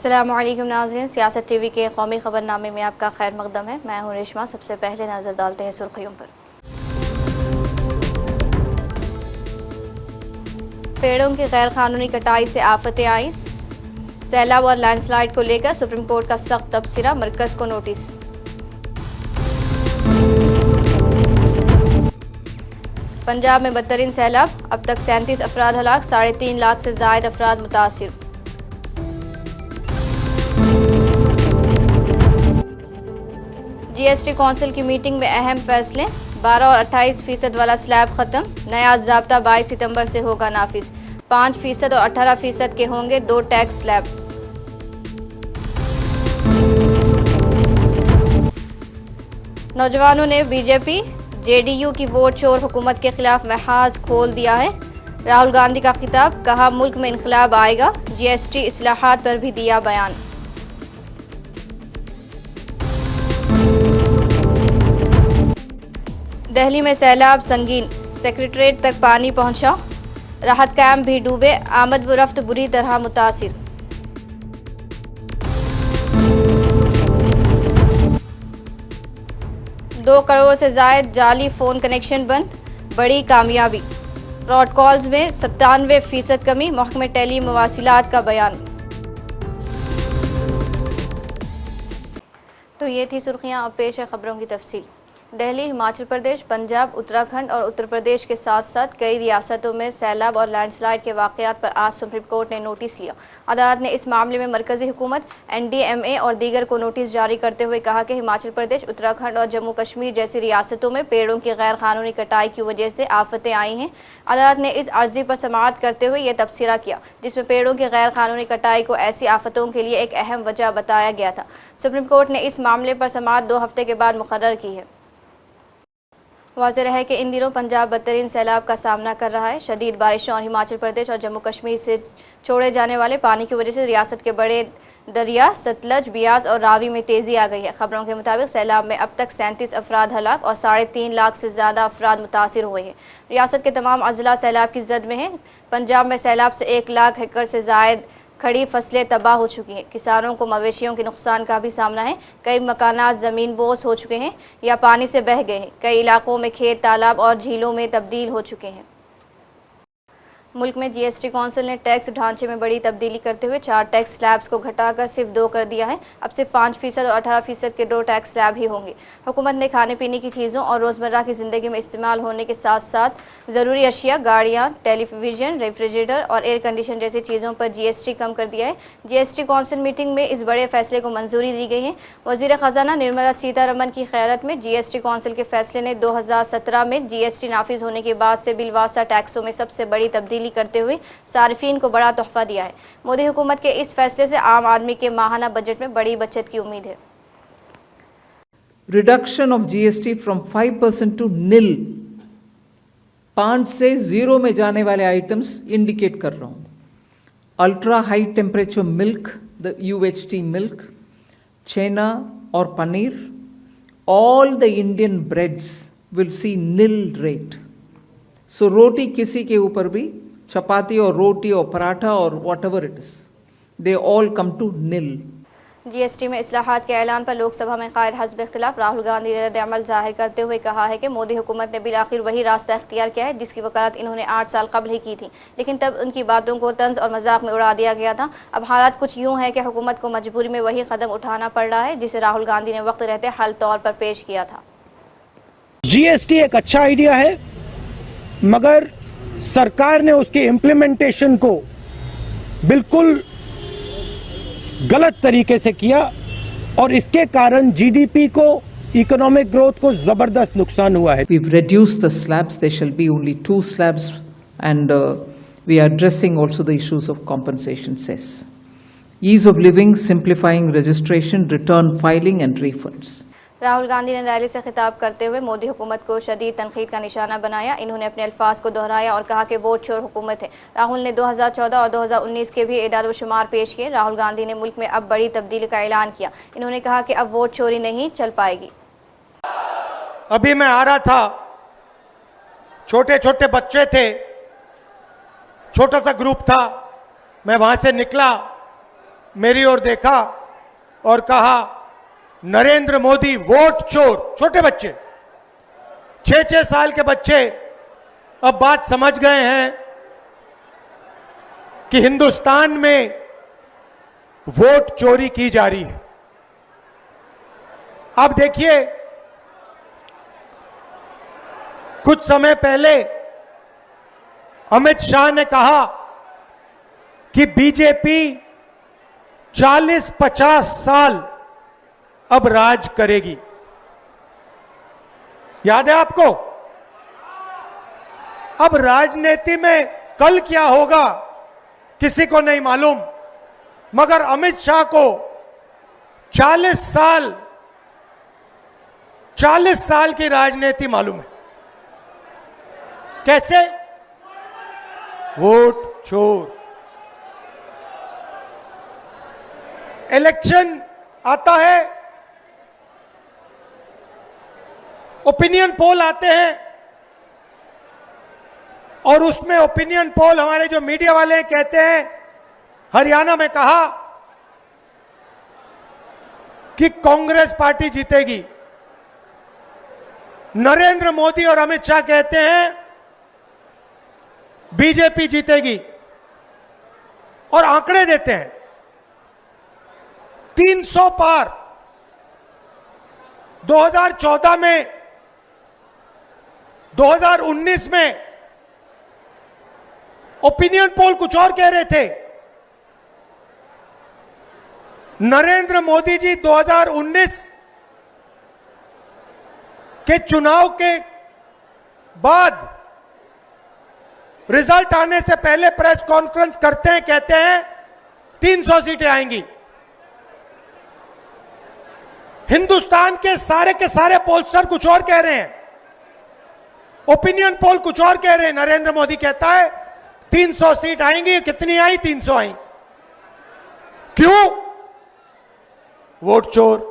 अस्सलामुअलैकुम नाज़रीन, सियासत टीवी के कौमी खबरनामे में आपका खैर मकदम है। मैं हूं रेशमा। सबसे पहले नजर डालते हैं सुर्खियों पर। पेड़ों की गैर कानूनी कटाई से आफतें आई। सैलाब और लैंडस्लाइड को लेकर सुप्रीम कोर्ट का सख्त तबसरा, मरकज को नोटिस। पंजाब में बदतरीन सैलाब, अब तक 37 अफराद हलाक, 3.5 लाख से जायद अफराद मुतासिर। जीएसटी कौंसिल की मीटिंग में अहम फैसले, 12 और 28% वाला स्लैब खत्म, नया ज़ाब्ता 22 सितंबर से होगा नाफिज। 5% और 18% के होंगे 2 टैक्स स्लैब। नौजवानों ने बीजेपी जेडीयू की वोट चोर हुकूमत के खिलाफ महाज खोल दिया है। राहुल गांधी का खिताब, कहा मुल्क में इनकलाब आएगा। जीएसटी इस्लाहात पर भी दिया बयान। दिल्ली में सैलाब संगीन, सेक्रेटरीट तक पानी पहुंचा, राहत कैंप भी डूबे, आमद व रफ्त बुरी तरह मुतासिर। दो करोड़ से जायद जाली फ़ोन कनेक्शन बंद, बड़ी कामयाबी। फ्रॉड कॉल्स में 97% कमी, महकमे टेली मवासिलात का बयान। तो ये थी सुर्खियां, अब पेश है खबरों की तफसील। दिल्ली, हिमाचल प्रदेश, पंजाब, उत्तराखंड और उत्तर प्रदेश के साथ साथ कई रियासतों में सैलाब और लैंडस्लाइड के वाक़यात पर आज सुप्रीम कोर्ट ने नोटिस लिया। अदालत ने इस मामले में मरकज़ी हुकूमत, NDMA और दीगर को नोटिस जारी करते हुए कहा कि हिमाचल प्रदेश, उत्तराखंड और जम्मू कश्मीर जैसी रियासतों में पेड़ों की गैर कानूनी कटाई की वजह से आफतें आई हैं। अदालत ने इस अर्जी पर समाअत करते हुए यह तबसरा किया, जिसमें पेड़ों की गैर कानूनी कटाई को ऐसी आफतों के लिए एक अहम वजह बताया गया था। सुप्रीम कोर्ट ने इस मामले पर समाअत 2 हफ्ते के बाद मुकर्रर की है। वाज़ेह है कि इन दिनों पंजाब बदतरीन सैलाब का सामना कर रहा है। शदीद बारिशों और हिमाचल प्रदेश और जम्मू कश्मीर से छोड़े जाने वाले पानी की वजह से रियासत के बड़े दरिया सतलज, बियास और रावी में तेज़ी आ गई है। खबरों के मुताबिक सैलाब में अब तक 37 अफराद हलाक और 3.5 लाख से ज़्यादा अफराद मुतासिर हुए हैं। रियासत के तमाम अजला सैलाब की जद में हैं। पंजाब में सैलाब से 1 लाख एकड़ से ज़ायद खड़ी फसलें तबाह हो चुकी हैं। किसानों को मवेशियों के नुकसान का भी सामना है। कई मकानात ज़मीन बोस हो चुके हैं या पानी से बह गए हैं। कई इलाकों में खेत, तालाब और झीलों में तब्दील हो चुके हैं। मुल्क में जीएसटी कौंसिल ने टैक्स ढांचे में बड़ी तब्दीली करते हुए 4 टैक्स स्लैब्स को घटाकर सिर्फ 2 कर दिया है। अब सिर्फ 5% और 18% के 2 टैक्स स्लैब ही होंगे। हुकूमत ने खाने पीने की चीज़ों और रोज़मर्रा की ज़िंदगी में इस्तेमाल होने के साथ साथ ज़रूरी अशिया, गाड़ियाँ, टेलीविज़न, रेफ्रिजरेटर और एयर कंडीशन जैसी चीज़ों पर जीएसटी कम कर दिया है। जीएसटी कौंसिल मीटिंग में इस बड़े फैसले को मंजूरी दी गई है। वज़ीर ख़जाना निर्मला सीतारमन की क़यादत में जीएसटी कौंसिल के फैसले ने 2017 में जीएसटी नाफिज होने के बाद से बिलवास्ता टैक्सों में सबसे बड़ी तब्दीली करते हुए सारिफीन को बड़ा तोहफा दिया है। मोदी हुकूमत के इस फैसले से आम आदमी के माहाना बजट में बड़ी बचत की उम्मीद है। Reduction of GST from 5% to nil, 5 से 0 में जाने वाले आइटम्स इंडिकेट कर रहा हूं। Ultra high temperature milk, the UHT milk, chhena और paneer, all the Indian breads will see nil rate. So रोटी किसी के ऊपर भी, चपाती और रोटी और पराठा और whatever it is, they all come to nil. GST में इस्लाहात के ऐलान पर लोकसभा में कायद हस्ब इख्तिलाफ राहुल गांधी ने रद्द-ए-अमल जाहिर करते हुए कहा है कि मोदी हुकूमत ने बिलाखिर वही रास्ता इख्तियार किया है जिसकी वकालत इन्होंने 8 साल कबल ही की थी, लेकिन तब उनकी बातों को तंज और मजाक में उड़ा दिया गया था। अब हालात कुछ यूँ है कि हुकूमत को मजबूरी में वही कदम उठाना पड़ रहा है जिसे राहुल गांधी ने वक्त रहते हल तौर पर पेश किया था। जीएसटी एक अच्छा आइडिया है, मगर सरकार ने उसके इम्प्लीमेंटेशन को बिल्कुल गलत तरीके से किया और इसके कारण जीडीपी को, इकोनॉमिक ग्रोथ को जबरदस्त नुकसान हुआ है। We've reduced the slabs. There shall be only 2 slabs, and we are addressing also the issues of compensation cess, ease of living, simplifying registration, return filing and refunds. Rahul Gandhi ने rally से खिताब करते हुए मोदी हुकूमत को शदीद तनकीद का निशाना बनाया। इन्होंने अपने अल्फाज को दोहराया और कहा कि वोट चोर हुकूमत है। राहुल ने 2014 और 2019 के भी एदाद व शुमार पेश किए। राहुल गांधी ने मुल्क में अब बड़ी तब्दीली का ऐलान किया। इन्होंने कहा कि अब वोट चोरी नहीं चल पाएगी। अभी मैं आ रहा था, छोटे छोटे बच्चे थे, छोटा सा ग्रुप था, मैं वहां से निकला मेरी ओर देखा और कहा, नरेंद्र मोदी वोट चोर। छोटे बच्चे, 6-6 साल के बच्चे अब बात समझ गए हैं कि हिंदुस्तान में वोट चोरी की जा रही है। अब देखिए, कुछ समय पहले अमित शाह ने कहा कि बीजेपी 40-50 साल अब राज करेगी। याद है आपको? अब राजनीति में कल क्या होगा किसी को नहीं मालूम, मगर अमित शाह को 40 साल की राजनीति मालूम है। कैसे? वोट चोर। इलेक्शन आता है, ओपिनियन पोल आते हैं, और उसमें ओपिनियन पोल हमारे जो मीडिया वाले हैं कहते हैं, हरियाणा में कहा कि कांग्रेस पार्टी जीतेगी। नरेंद्र मोदी और अमित शाह कहते हैं बीजेपी जीतेगी, और आंकड़े देते हैं 300 पार। 2014 में, 2019 में ओपिनियन पोल कुछ और कह रहे थे। नरेंद्र मोदी जी 2019 के चुनाव के बाद रिजल्ट आने से पहले प्रेस कॉन्फ्रेंस करते हैं, कहते हैं 300 सीटें आएंगी। हिंदुस्तान के सारे पोलस्टर कुछ और कह रहे हैं, ओपिनियन पोल कुछ और कह रहे हैं। नरेंद्र मोदी कहता है 300 सीट आएंगी। कितनी आई? 300 आई। क्यों? वोट चोर।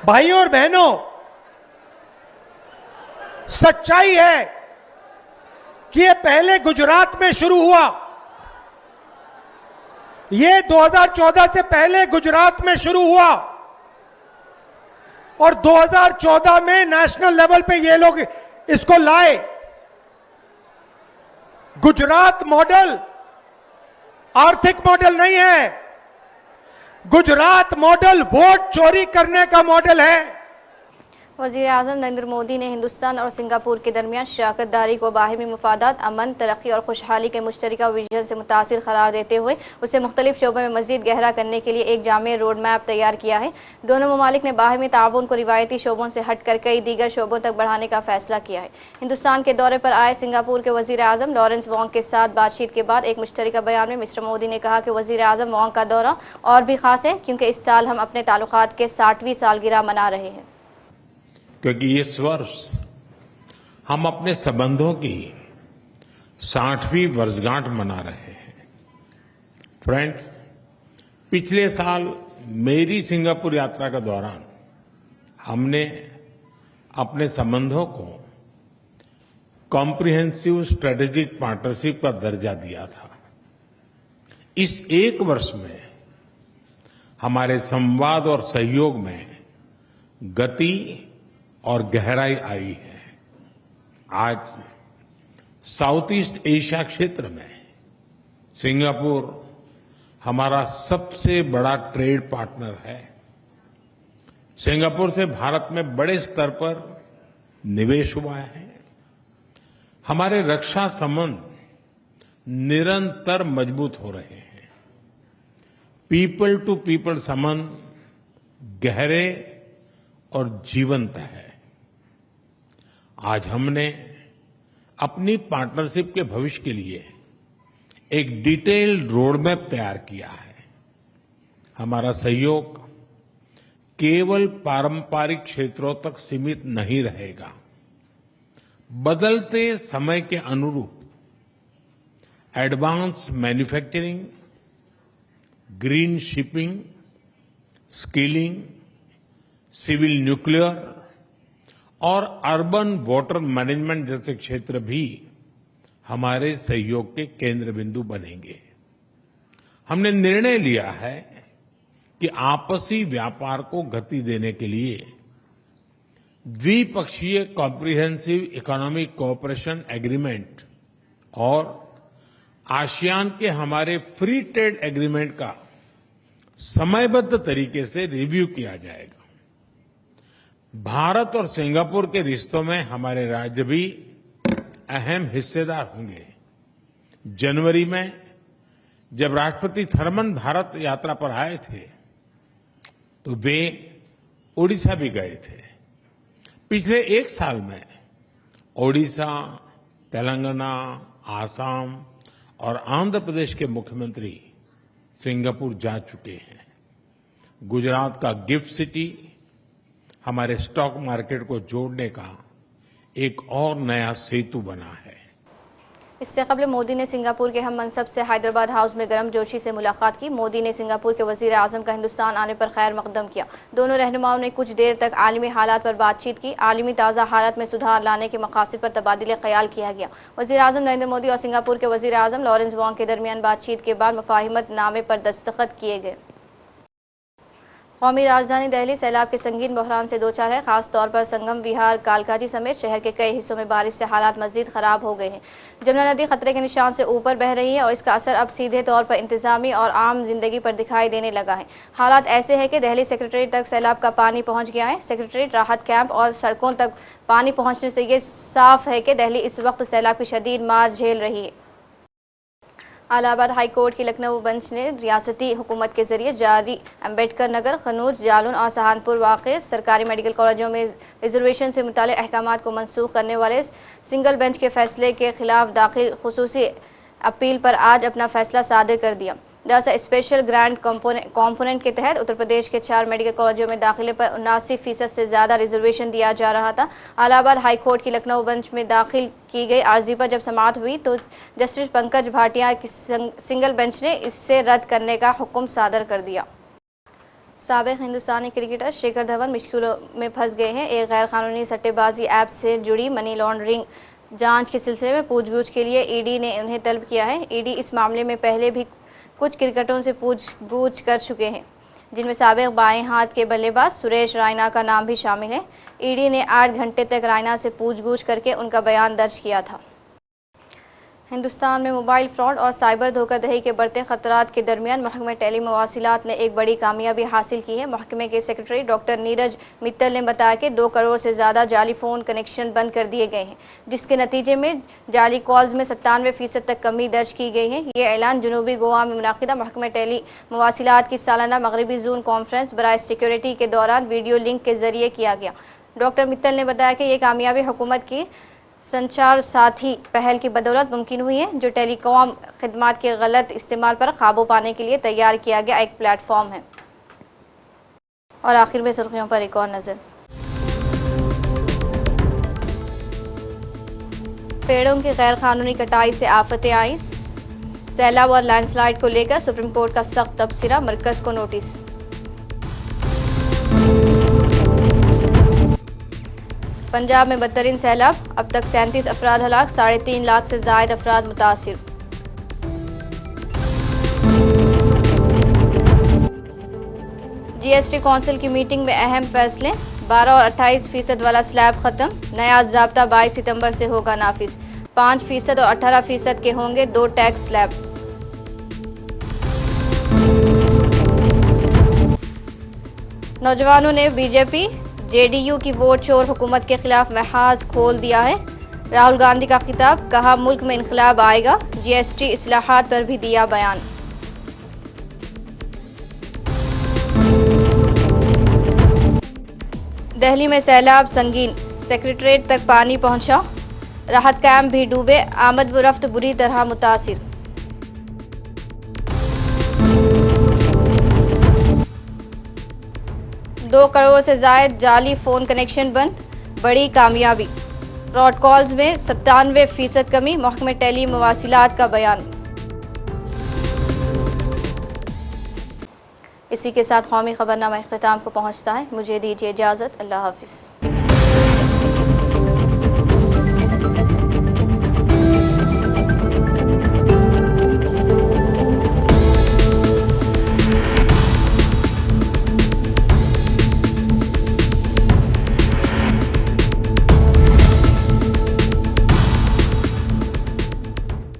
भाइयों और बहनों, सच्चाई है कि ये पहले गुजरात में शुरू हुआ। ये 2014 से पहले गुजरात में शुरू हुआ, और 2014 में नेशनल लेवल पे ये लोग इसको लाए। गुजरात मॉडल आर्थिक मॉडल नहीं है, गुजरात मॉडल वोट चोरी करने का मॉडल है। वज़ीर आज़म नरेंद्र मोदी ने हिंदुस्तान और सिंगापुर के दरमियान शराकतदारी को बाहमी मुफादात, अमन, तरक्की और खुशहाली के मुश्तरका विजन से मुतासिर करार देते हुए उसे मुख्तलिफ शोबों में मज़ीद गहरा करने के लिए एक जामे रोड मैप तैयार किया है। दोनों ममालिक ने बाहमी ताउन को रिवायती शोबों से हटकर कई दीगर शोबों तक बढ़ाने का फैसला किया है। हिंदुस्तान के दौरे पर आए सिंगापुर के वज़ीर आज़म लॉरेंस वोंग के साथ बातचीत के बाद एक मुश्तरका बयान में मिस्टर मोदी ने कहा कि वज़ीर आज़म वोंग का दौरा और भी खास है, क्योंकि इस साल हम अपने ताल्लुकात के 60वीं सालगिरह मना रहे हैं। क्योंकि इस वर्ष हम अपने संबंधों की 60वीं वर्षगांठ मना रहे हैं। फ्रेंड्स, पिछले साल मेरी सिंगापुर यात्रा के दौरान हमने अपने संबंधों को कॉम्प्रिहेंसिव स्ट्रेटेजिक पार्टनरशिप का दर्जा दिया था। इस एक वर्ष में हमारे संवाद और सहयोग में गति और गहराई आई है। आज साउथ ईस्ट एशिया क्षेत्र में सिंगापुर हमारा सबसे बड़ा ट्रेड पार्टनर है। सिंगापुर से भारत में बड़े स्तर पर निवेश हुआ है। हमारे रक्षा संबंध निरंतर मजबूत हो रहे हैं। पीपल टू पीपल संबंध गहरे और जीवंत है। आज हमने अपनी पार्टनरशिप के भविष्य के लिए एक डिटेल्ड रोड मैप तैयार किया है। हमारा सहयोग केवल पारंपरिक क्षेत्रों तक सीमित नहीं रहेगा। बदलते समय के अनुरूप advance manufacturing, green shipping, skilling, civil nuclear और अर्बन वाटर मैनेजमेंट जैसे क्षेत्र भी हमारे सहयोग के केंद्र बिंदु बनेंगे। हमने निर्णय लिया है कि आपसी व्यापार को गति देने के लिए द्विपक्षीय कॉम्प्रिहेंसिव इकोनॉमिक कोऑपरेशन एग्रीमेंट और आसियान के हमारे फ्री ट्रेड एग्रीमेंट का समयबद्ध तरीके से रिव्यू किया जाएगा। भारत और सिंगापुर के रिश्तों में हमारे राज्य भी अहम हिस्सेदार होंगे। जनवरी में जब राष्ट्रपति थर्मन भारत यात्रा पर आए थे तो वे ओडिशा भी गए थे। पिछले एक साल में ओडिशा, तेलंगाना, आसाम और आंध्र प्रदेश के मुख्यमंत्री सिंगापुर जा चुके हैं। गुजरात का गिफ्ट सिटी हमारे स्टॉक मार्केट को जोड़ने का एक और नया सेतु बना है। इससे कबल मोदी ने सिंगापुर के हम मनसब से हैदराबाद हाउस में गर्मजोशी से मुलाकात की। मोदी ने सिंगापुर के वजीर आजम का हिंदुस्तान आने पर खैर मकदम किया। दोनों रहनुमाओं ने कुछ देर तक आलमी हालात पर बातचीत की। आलमी ताज़ा हालात में सुधार लाने के मकासद पर तबादिले ख्याल किया गया। वजीर आजम नरेंद्र मोदी और सिंगापुर के वजीर आजम लॉरेंस वोंग के दरमियान बातचीत के बाद मुफाहिमत नामे पर दस्तखत किए गए। कौमी राजधानी दिल्ली सैलाब के संगीन बहरान से दो चार है। खास तौर पर संगम विहार, कालकाजी समेत शहर के कई हिस्सों में बारिश से हालात मजीद खराब हो गए हैं। जमुना नदी खतरे के निशान से ऊपर बह रही है और इसका असर अब सीधे तौर पर इंतजामी और आम जिंदगी पर दिखाई देने लगा है। हालात ऐसे है कि दिल्ली सेक्रेटरीट तक सैलाब का पानी पहुंच गया है। सेक्रेटरीट, राहत कैंप और सड़कों तक पानी पहुंचने से ये साफ है कि दिल्ली इस वक्त सैलाब की शदीद मार झेल रही है। इलाहाबाद हाई कोर्ट की लखनऊ बेंच ने रियासती हुकूमत के जरिए जारी अम्बेडकर नगर, खनूज, जालौन और सहारनपुर वाक़े सरकारी मेडिकल कॉलेजों में रिजर्वेशन से मुताल्लिक़ अहकामात को मनसूख करने वाले सिंगल बेंच के फैसले के खिलाफ दाखिल खुसूसी अपील पर आज अपना फैसला सादिर कर दिया। दरअसल स्पेशल ग्रांट कॉम्पोनेंट के तहत उत्तर प्रदेश के 4 मेडिकल कॉलेजों में दाखिले पर 79% से ज़्यादा रिजर्वेशन दिया जा रहा था। इलाहाबाद हाई कोर्ट की लखनऊ बेंच में दाखिल की गई अर्जी पर जब समाअत हुई तो जस्टिस पंकज भाटिया की सिंगल बेंच ने इससे रद्द करने का हुक्म सादर कर दिया। साबिक हिंदुस्तानी क्रिकेटर शिखर धवन मुश्किलों में फंस गए हैं। एक गैर कानूनी सट्टेबाजी ऐप से जुड़ी मनी लॉन्ड्रिंग जांच के सिलसिले में पूछगछ के लिए ईडी ने उन्हें तलब किया है। ईडी इस मामले में पहले भी कुछ क्रिकेटरों से पूछगछ कर चुके हैं, जिनमें साबिक बाएं हाथ के बल्लेबाज सुरेश रायना का नाम भी शामिल है। ईडी ने 8 घंटे तक रायना से पूछगछ करके उनका बयान दर्ज किया था। हिंदुस्तान में मोबाइल फ्रॉड और साइबर धोखाधड़ी के बढ़ते खतरात के दरमियान महकमे टेली मवासिलात ने एक बड़ी कामयाबी हासिल की है। महकमे के सेक्रेटरी डॉक्टर नीरज मित्तल ने बताया कि 2 करोड़ से ज़्यादा जाली फ़ोन कनेक्शन बंद कर दिए गए हैं, जिसके नतीजे में जाली कॉल्स में 97% तक कमी दर्ज की गई है। ये ऐलान जनूबी गोवा में मुनाकिदा महकमे टेली मवासिलात की सालाना मगरबी जोन कॉन्फ्रेंस बराए सिक्योरिटी के दौरान वीडियो लिंक के जरिए किया गया। डॉक्टर मित्तल ने बताया कि ये कामयाबी हुकूमत की संचार साथी पहल की बदौलत मुमकिन हुई है, जो टेलीकॉम खिदमात के गलत इस्तेमाल पर काबू पाने के लिए तैयार किया गया एक प्लेटफॉर्म है। और आखिर में सुर्खियों पर एक और नज़र। पेड़ों की गैर कानूनी कटाई से आफतें आई। सैलाब और लैंडस्लाइड को लेकर सुप्रीम कोर्ट का सख्त तबसरा, मरकज को नोटिस। पंजाब में बदतरीन सैलाब, अब तक 37 अफराद हलाक, 3.5 लाख से ज़ायद अफराद मुतासिर। जीएसटी कौंसिल की मीटिंग में अहम फैसले। 12 और 28% वाला स्लैब खत्म। नया ज़ाब्ता 22 सितंबर से होगा नाफिज। 5% और 18% के होंगे 2 टैक्स स्लैब। नौजवानों ने बीजेपी जेडीयू की वोट चोर हुकूमत के खिलाफ महाज खोल दिया है। राहुल गांधी का खिताब, कहा मुल्क में इनकलाब आएगा। जीएसटी इस्लाहात पर भी दिया बयान। दिल्ली में सैलाब संगीन, सेक्रेटरीट तक पानी पहुंचा। राहत कैंप भी डूबे। आमद व रफ्त बुरी तरह मुतासिर। दो करोड़ से ज़ायद जाली फ़ोन कनेक्शन बंद, बड़ी कामयाबी। फ्रॉड कॉल्स में 97% कमी, महकमे टेली मवासिलात का बयान। इसी के साथ कौमी खबरनामा इख्तिताम को पहुंचता है। मुझे दीजिए इजाज़त। अल्लाह हाफिज़।